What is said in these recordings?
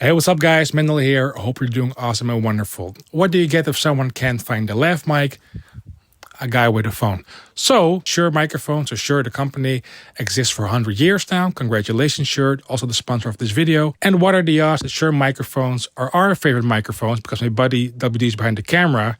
Hey, what's up guys? Mendel here. Hope you're doing awesome and wonderful. What do you get if someone can't find the lav mic? A guy with a phone. So, Shure microphones, or Shure the company, exists for 100 years now. Congratulations, Shure, also the sponsor of this video. And what are the odds that Shure microphones are our favorite microphones, because my buddy WD is behind the camera,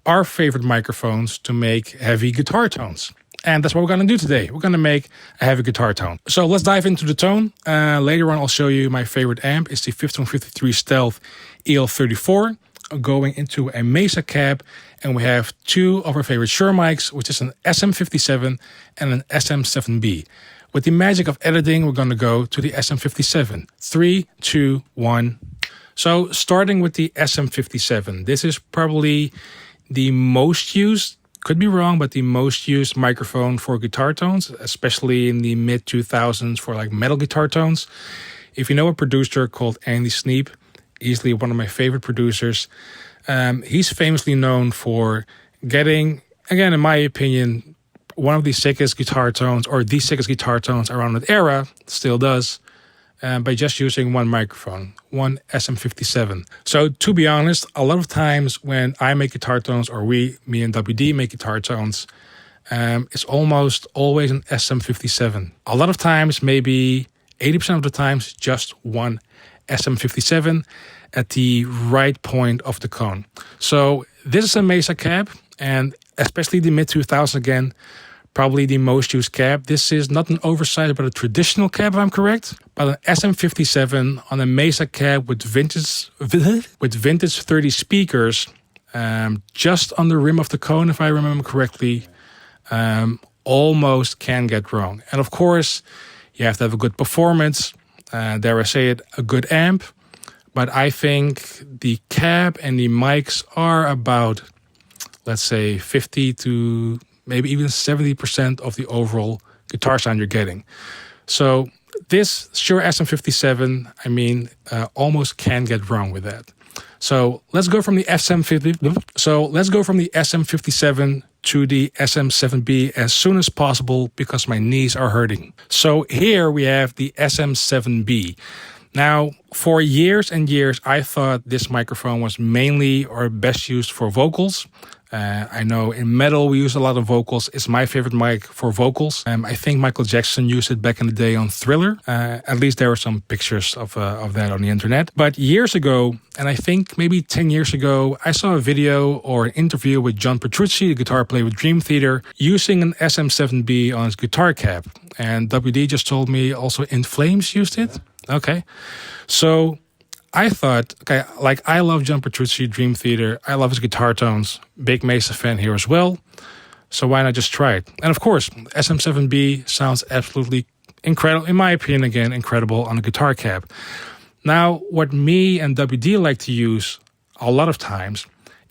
our favorite microphones to make heavy guitar tones. And that's what we're going to do today. We're going to make a heavy guitar tone. So let's dive into the tone. Later on, I'll show you my favorite amp. It's the 5153 Stealth EL34 going into a Mesa cab. And we have two of our favorite Shure mics, which is an SM57 and an SM7B. With the magic of editing, we're going to go to the SM57. 3, 2, 1. So starting with the SM57. This is probably the most used, could be wrong, but the most used microphone for guitar tones, especially in the mid 2000s for like metal guitar tones. If you know a producer called Andy Sneap, easily one of my favorite producers, he's famously known for getting, again, in my opinion, one of the sickest guitar tones, or the sickest guitar tones around that era, still does, by just using one microphone, one SM57. So to be honest, a lot of times when I make guitar tones, or me and WD make guitar tones, it's almost always an SM57. A lot of times, maybe 80% of the times, just one SM57 at the right point of the cone. So this is a Mesa cab, and especially the mid-2000s again, probably the most used cab. This is not an oversized, but a traditional cab, if I'm correct. But an SM57 on a Mesa cab with vintage 30 speakers, just on the rim of the cone, if I remember correctly, almost can get wrong. And of course, you have to have a good performance. Dare I say it, a good amp. But I think the cab and the mics are about, let's say, 50 to maybe even 70% of the overall guitar sound you're getting. So this Shure SM57, I mean, almost can get wrong with that. So let's go from the SM57 to the SM7B as soon as possible, because my knees are hurting. So here we have the SM7B. Now, for years and years, I thought this microphone was mainly or best used for vocals. I know in metal we use a lot of vocals. It's my favorite mic for vocals. I think Michael Jackson used it back in the day on Thriller. At least there were some pictures of that on the internet. But years ago, and I think maybe 10 years ago, I saw a video or an interview with John Petrucci, the guitar player with Dream Theater, using an SM7B on his guitar cab. And WD just told me also In Flames used it. Okay, so I thought, okay, like I love John Petrucci, Dream Theater. I love his guitar tones. Big Mesa fan here as well. So why not just try it? And of course, SM7B sounds absolutely incredible, in my opinion, again, incredible on a guitar cab. Now, what me and WD like to use a lot of times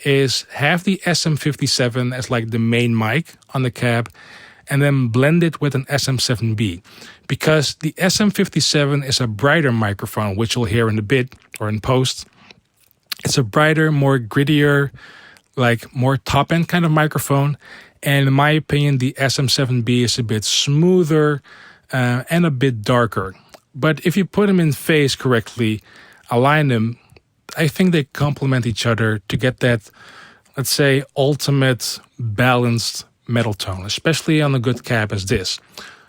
is have the SM57 as like the main mic on the cab, and then blend it with an SM7B. Because the SM57 is a brighter microphone, which you'll hear in a bit or in post. It's a brighter, more grittier, like more top-end kind of microphone. And in my opinion, the SM7B is a bit smoother and a bit darker. But if you put them in phase correctly, align them, I think they complement each other to get that, let's say, ultimate balanced metal tone, especially on a good cab as this.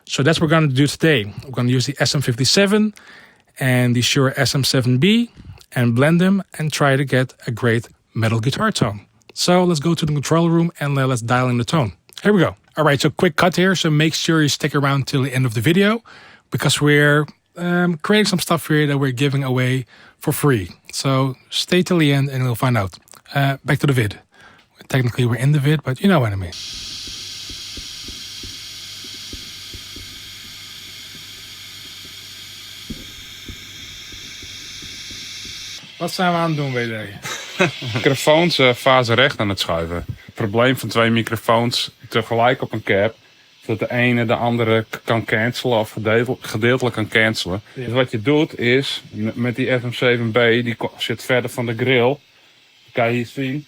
So that's what we're going to do today. We're going to use the SM57 and the Shure SM7B and blend them and try to get a great metal guitar tone. So let's go to the control room and let's dial in the tone. Here we go. All right, so quick cut here. So make sure you stick around till the end of the video, because we're creating some stuff here that we're giving away for free. So stay till the end and you'll find out. Back to the vid. Technically we're in the vid, but you know what I mean. Wat zijn we aan het doen, WD? Microfoons fase recht aan het schuiven. Het probleem van twee microfoons tegelijk op een cab, dat de ene de andere kan cancelen of gedeeltelijk kan cancelen. Ja. Dus wat je doet is, met die SM7B, die zit verder van de grill. Kan je hier zien,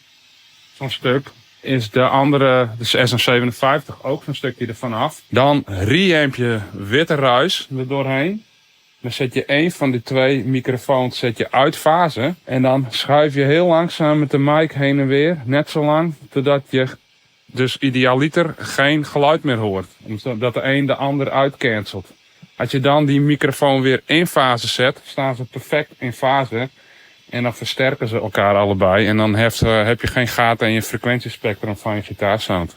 zo'n stuk. Is de andere, de SM57, ook zo'n stukje ervan af. Dan reamp je witte ruis er doorheen. Dan zet je één van die twee microfoons uit fase. En dan schuif je heel langzaam met de mic heen en weer. Net zo lang totdat je dus idealiter geen geluid meer hoort. Omdat de een de ander uitcancelt. Als je dan die microfoon weer in fase zet, staan ze perfect in fase. En dan versterken ze elkaar allebei. En dan heb je geen gaten in je frequentiespectrum van je gitaarsound.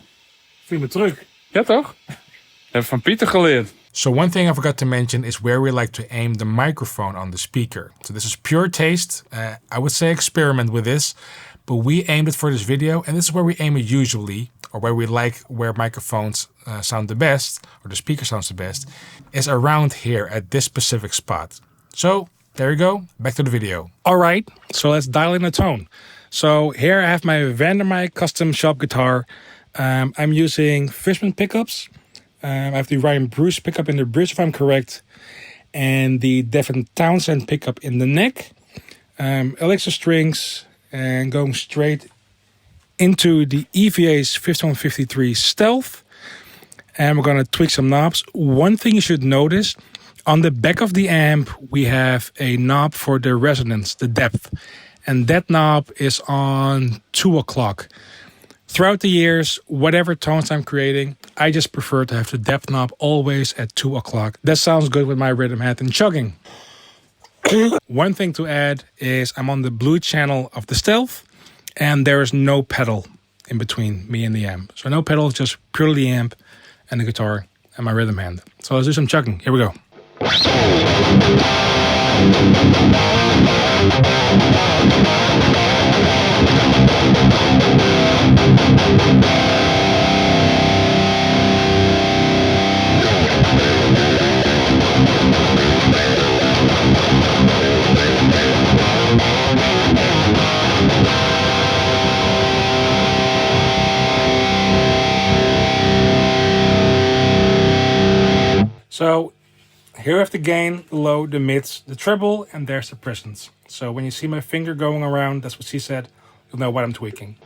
Vind me terug. Ja toch? Heb van Pieter geleerd. So one thing I forgot to mention is where we like to aim the microphone on the speaker. So this is pure taste. I would say experiment with this, but we aimed it for this video, and this is where we aim it usually, or where microphones sound the best, or the speaker sounds the best, is around here at this specific spot. So there you go. Back to the video. All right, so let's dial in the tone. So here I have my Vandermeer custom shop guitar. I'm using Fishman pickups. I have the Ryan Bruce pickup in the bridge, if I'm correct, and the Devin Townsend pickup in the neck. Elixir strings, and going straight into the EVH 5153 Stealth. And we're going to tweak some knobs. One thing you should notice, on the back of the amp, we have a knob for the resonance, the depth. And that knob is on 2 o'clock. Throughout the years, whatever tones I'm creating, I just prefer to have the depth knob always at 2 o'clock. That sounds good with my rhythm head and chugging. One thing to add is I'm on the blue channel of the Stealth, and there is no pedal in between me and the amp. So no pedal, just purely the amp and the guitar and my rhythm hand. So let's do some chugging. Here we go. So here I have the gain, the low, the mids, the treble, and there's the presence. So when you see my finger going around, that's what she said, you'll know what I'm tweaking.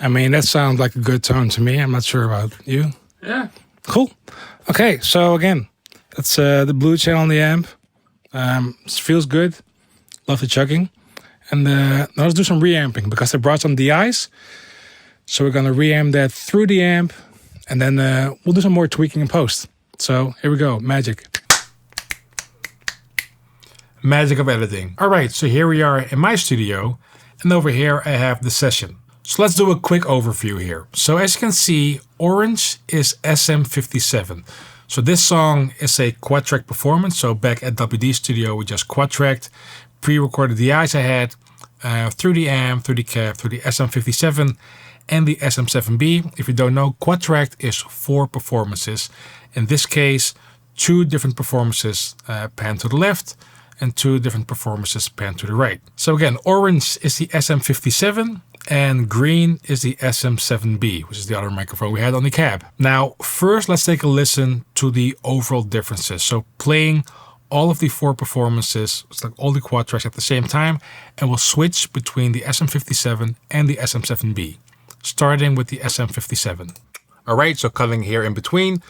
I mean, that sounds like a good tone to me. I'm not sure about you. Yeah. Cool. Okay, so again, that's the blue channel on the amp. It feels good. Love the chugging. And now let's do some reamping because I brought some DIs. So we're going to reamp that through the amp. And then we'll do some more tweaking in post. So here we go. Magic. Magic of editing. All right, so here we are in my studio. And over here I have the session. So let's do a quick overview here. So as you can see, orange is SM57. So this song is a quad-track performance. So back at WD Studio, we just quad-tracked, pre-recorded the eyes I had through the amp, through the cab, through the SM57 and the SM7B. If you don't know, quad-tracked is 4 performances. In this case, 2 different performances pan to the left and 2 different performances panned to the right. So again, orange is the SM57 and green is the SM7B, which is the other microphone we had on the cab. Now, first let's take a listen to the overall differences. So playing all of the 4 performances, it's like all the quad tracks at the same time, and we'll switch between the SM57 and the SM7B, starting with the SM57. All right, so cutting here in between.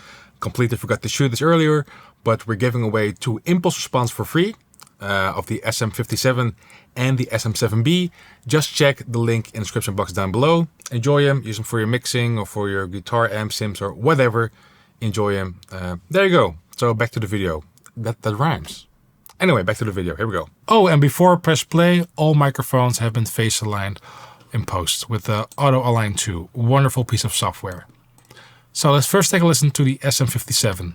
Completely forgot to shoot this earlier, but we're giving away 2 impulse response for free of the SM57 and the SM7B. Just check the link in the description box down below. Enjoy them, use them for your mixing or for your guitar amp sims or whatever. Enjoy them. There you go. So back to the video. That rhymes. Anyway, back to the video. Here we go. Oh, and before I press play, all microphones have been face aligned in post with the Auto Align 2. Wonderful piece of software. So let's first take a listen to the SM57.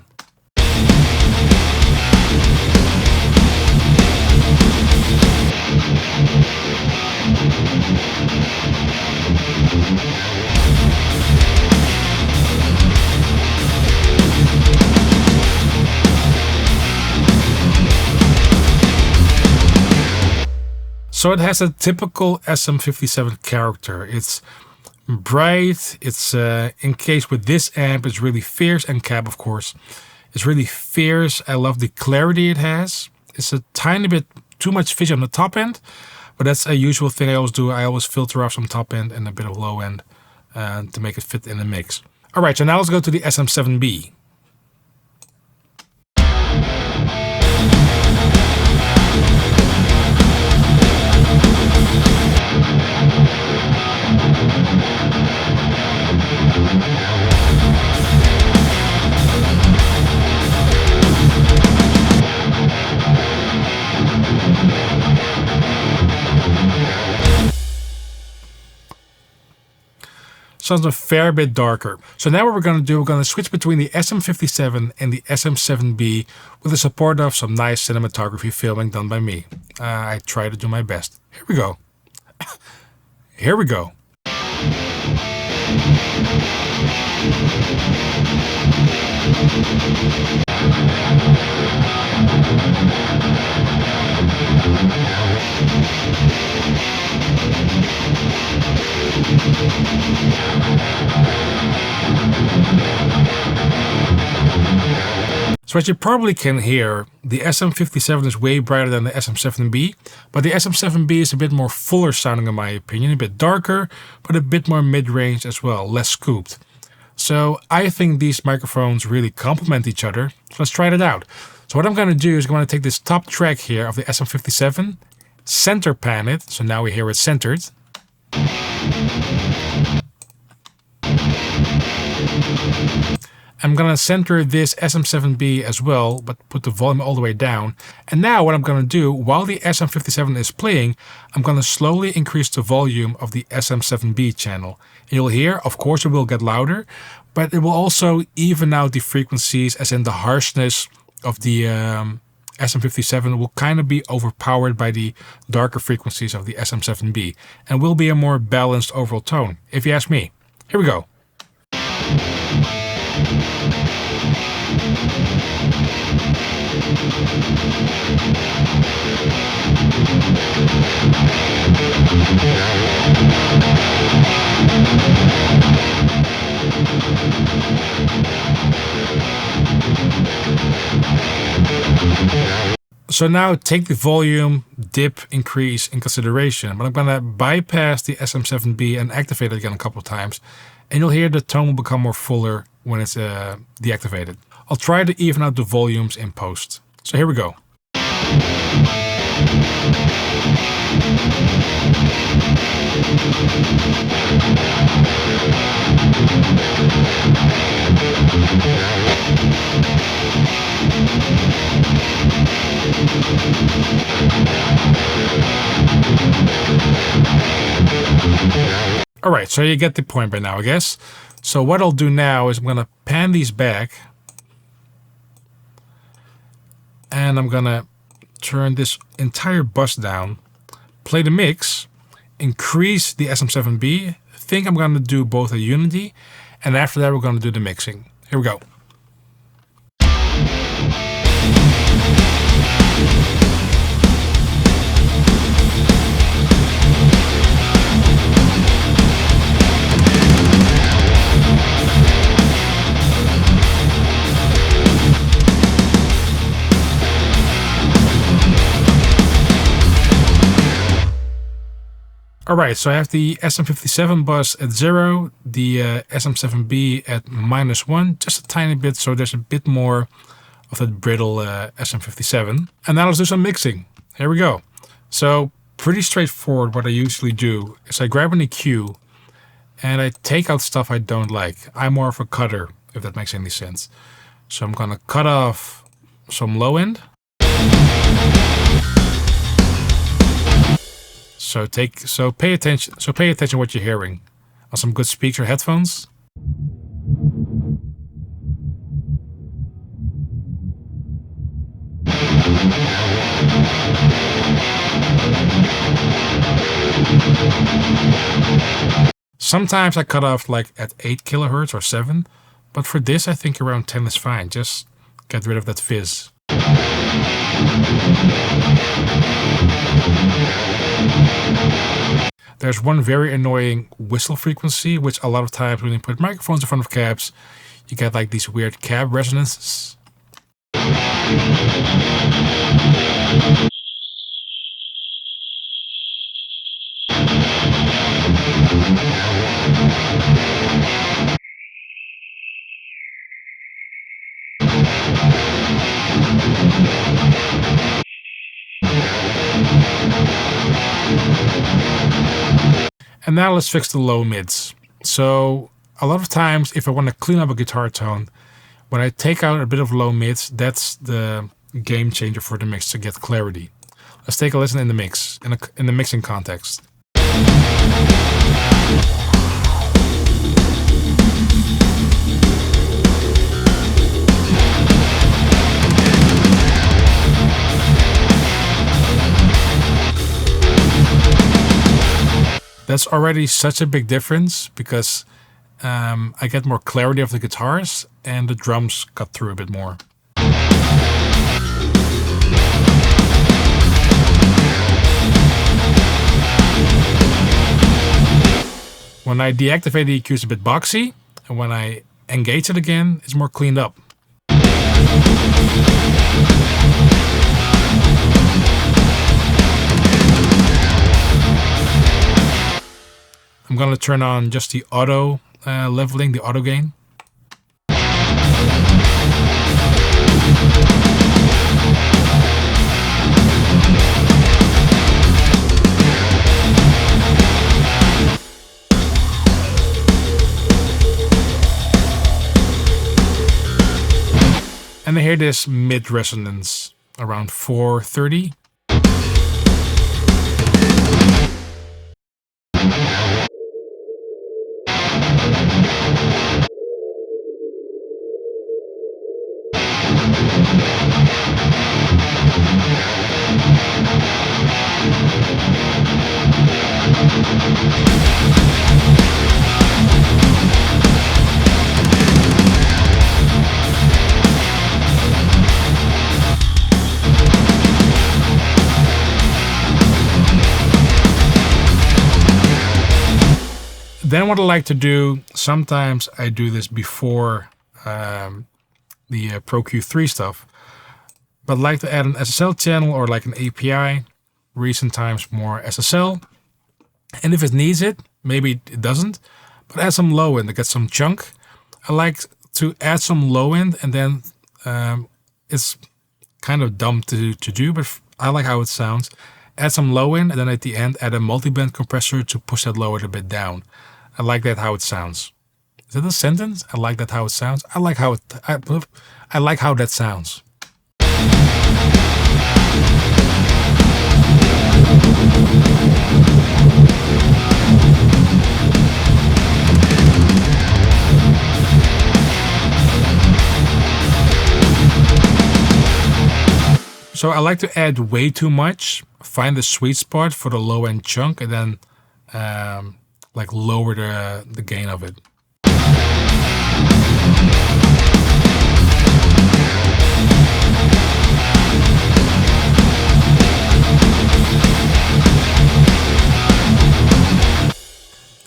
So it has a typical SM57 character. It's bright, it's in case with this amp it's really fierce, and cab of course it's really fierce. I love the clarity it has. It's a tiny bit too much fizz on the top end, but that's a usual thing I always do. I always filter off some top end and a bit of low end to make it fit in the mix. Alright, so now let's go to the SM7B. Sounds a fair bit darker. So now what we're going to do, we're going to switch between the SM57 and the SM7B with the support of some nice cinematography filming done by me. I try to do my best. Here we go. Here we go. So as you probably can hear, the SM57 is way brighter than the SM7B, but the SM7B is a bit more fuller sounding in my opinion, a bit darker, but a bit more mid-range as well, less scooped. So I think these microphones really complement each other, so let's try it out. So what I'm going to do is I'm going to take this top track here of the SM57, center pan it, so now we hear it centered. I'm going to center this SM7B as well, but put the volume all the way down. And now what I'm going to do, while the SM57 is playing, I'm going to slowly increase the volume of the SM7B channel. And you'll hear, of course it will get louder, but it will also even out the frequencies, as in the harshness of the SM57 will kind of be overpowered by the darker frequencies of the SM7B, and will be a more balanced overall tone, if you ask me. Here we go. So now take the volume dip increase in consideration, but I'm going to bypass the SM7B and activate it again a couple of times, and you'll hear the tone will become more fuller when it's deactivated. I'll try to even out the volumes in post. So here we go. Alright, so you get the point by now, I guess. So what I'll do now is I'm going to pan these back. And I'm going to turn this entire bus down, play the mix, increase the SM7B. I think I'm going to do both a unity, and after that we're going to do the mixing. Here we go. Alright, so I have the SM57 bus at 0, the SM7B at -1, just a tiny bit, so there's a bit more of that brittle SM57. And now let's do some mixing. Here we go. So pretty straightforward. What I usually do is I grab an EQ and I take out stuff I don't like. I'm more of a cutter, if that makes any sense. So I'm gonna cut off some low end. So pay attention. So pay attention what you're hearing on some good speaker headphones. Sometimes I cut off like at 8 kilohertz or 7, but for this I think around 10 is fine. Just get rid of that fizz. There's one very annoying whistle frequency, which a lot of times when you put microphones in front of cabs, you get like these weird cab resonances. And now let's fix the low mids. So a lot of times if I want to clean up a guitar tone, when I take out a bit of low mids, that's the game changer for the mix to get clarity. Let's take a listen in the mix, in the mixing context. That's already such a big difference because I get more clarity of the guitars and the drums cut through a bit more. When I deactivate the EQ, it's a bit boxy, and when I engage it again, it's more cleaned up. I'm going to turn on just the auto leveling, the auto gain. And I hear this mid resonance around 430. Then what I like to do, sometimes I do this before the Pro Q3 stuff, but I like to add an SSL channel or like an API, recent times more SSL. And if it needs it, maybe it doesn't, but add some low end to get some chunk. I like to add some low end, and then it's kind of dumb to do, but I like how it sounds. Add some low end, and then at the end add a multiband compressor to push that low end a bit down. I like that how it sounds. Is that a sentence? I like that how it sounds. I like how I like how that sounds. So I like to add way too much, find the sweet spot for the low end chunk, and then like lower the gain of it.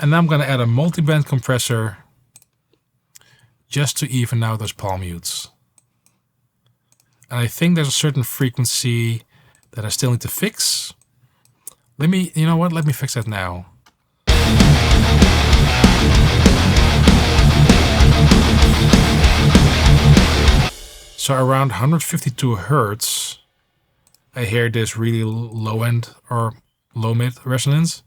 And now I'm going to add a multiband compressor just to even out those palm mutes. And I think there's a certain frequency that I still need to fix. You know what? Let me fix that now. So around 152 Hertz, I hear this really low end or low mid resonance.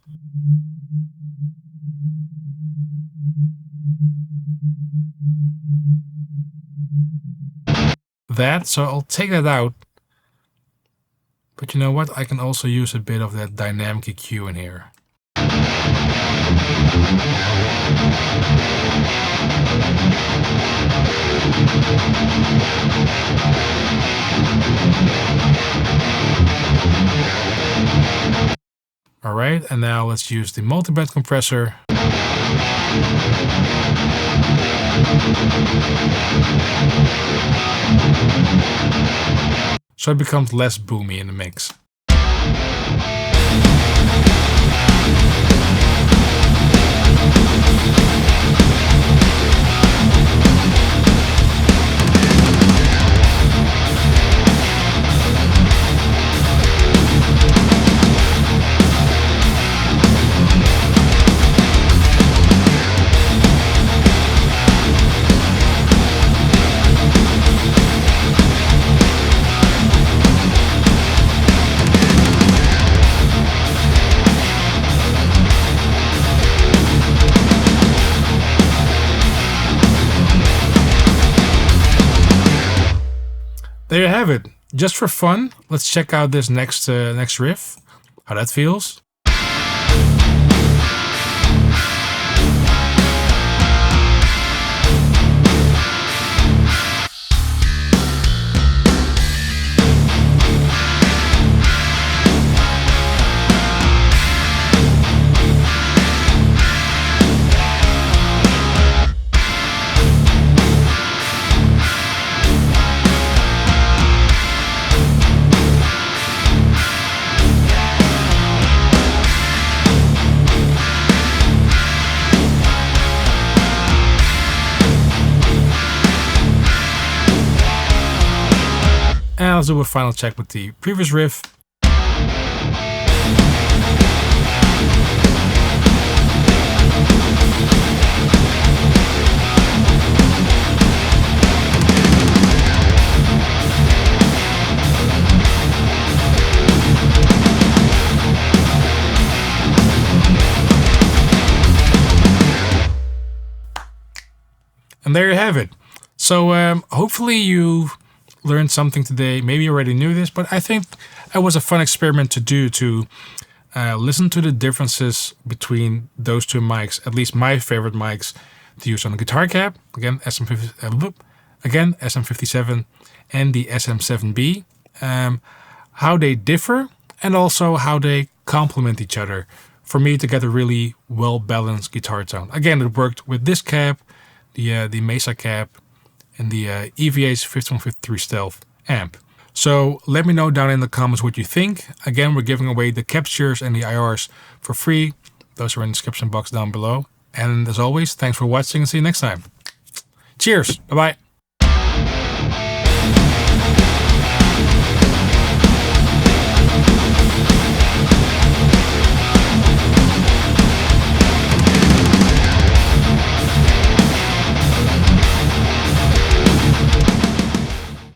So I'll take that out. But you know what? I can also use a bit of that dynamic EQ in here. All right, and now let's use the multiband compressor. So it becomes less boomy in the mix. There you have it. Just for fun, let's check out this next riff, how that feels. And let's do a final check with the previous riff. And there you have it. So hopefully you learned something today. Maybe you already knew this, but I think it was a fun experiment to do, to listen to the differences between those two mics, at least my favorite mics to use on a guitar cab. Again, SM57 and the SM7B. How they differ and also how they complement each other for me to get a really well-balanced guitar tone. Again, it worked with this cab, the Mesa cab, and the EVH 5153 Stealth amp. So let me know down in the comments what you think. Again, we're giving away the captures and the IRs for free. Those are in the description box down below. And as always, thanks for watching and see you next time. Cheers. Bye-bye.